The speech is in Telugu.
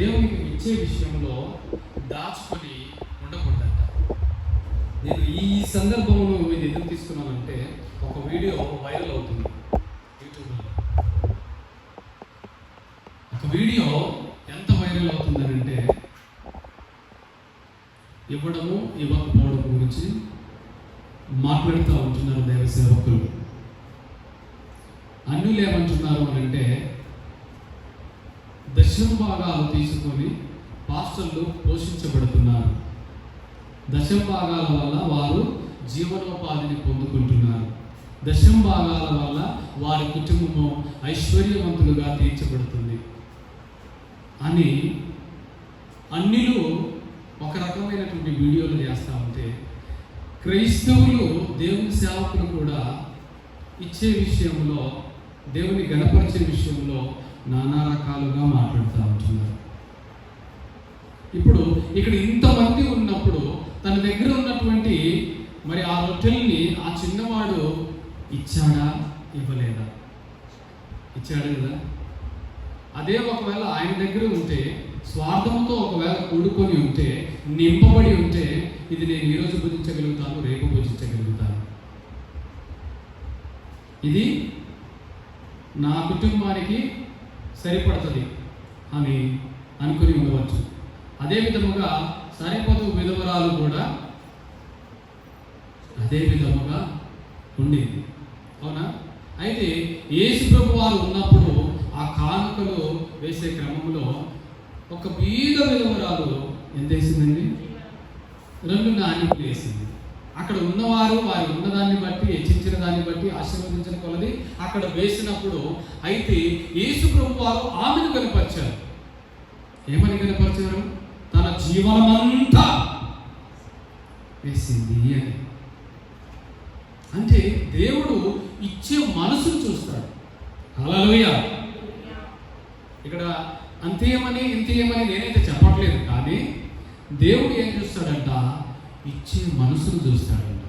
దేవునికి ఇచ్చే విషయంలో దాచుకొని ఉండకూడదంట. నేను ఈ సందర్భంలో ఇది ఎందుకు తీసుకున్నానంటే, ఒక వీడియో వైరల్ అవుతుంది యూట్యూబ్లో. ఒక వీడియో ఎంత వైరల్ అవుతుందనంటే, ఇవ్వడము ఇవ్వకపోవడం గురించి మాట్లాడుతూ ఉంటున్నారు దైవ సేవకులు. అన్యులు ఏమంటున్నారు అనంటే, దశమ భాగాలు తీసుకొని పాస్టర్లు పోషించబడుతున్నారు. దశమ భాగాల వల్ల వారు జీవనోపాధిని పొందుకుంటున్నారు. దశమ భాగాల వల్ల వారి కుటుంబము ఐశ్వర్యవంతులుగా తీర్చబడుతుంది అని అన్యులు ఒక రకమైనటువంటి వీడియోలు చేస్తూ ఉంటే, క్రైస్తవులు దేవుని సేవకులు కూడా ఇచ్చే విషయంలో, దేవుని గణపరిచే విషయంలో నానా రకాలుగా మాట్లాడుతూ ఉంటున్నారు. ఇప్పుడు ఇక్కడ ఇంతమంది ఉన్నప్పుడు తన దగ్గర ఉన్నటువంటి మరి ఆ రొట్టెల్ని ఆ చిన్నవాడు ఇచ్చాడా ఇవ్వలేదా? ఇచ్చాడు కదా. అదే ఒకవేళ ఆయన దగ్గర ఉంటే, స్వార్థంతో ఒకవేళ కూడుకొని ఉంటే, నింపబడి ఉంటే, ఇది నేను ఈరోజు భుజించగలుగుతాను, రేపు భుజించగలుగుతాను, ఇది నా కుటుంబానికి సరిపడుతుంది అని అనుకుని ఉండవచ్చు. అదే విధముగా సరిపదు విధవరాలు కూడా అదే విధముగా ఉండేది. అవునా? అయితే యేసు ప్రభు వారు ఉన్నప్పుడు ఆ కానుకలు వేసే క్రమంలో ఒక బీద విధవరాలు ఎంత వేసిందండి? 2 నాణ్యతలు వేసింది. అక్కడ ఉన్నవారు వారి ఉన్నదాన్ని బట్టి, హెచ్చించిన దాన్ని బట్టి, ఆశీర్వదించిన కొలది అక్కడ వేసినప్పుడు, అయితే యేసు ప్రభు వారు ఆమెను కనపరిచారు. ఏమని కనపరిచారు? తన జీవనమంతా వేసింది అని. అంటే దేవుడు ఇచ్చే మనసును చూస్తాడు. హల్లెలూయా. ఇక్కడ అంతేమని ఇంతేమని నేనైతే చెప్పట్లేదు, కానీ దేవుడు ఏం చూస్తాడంట? ఇచ్చే మనసును చూస్తాడంట.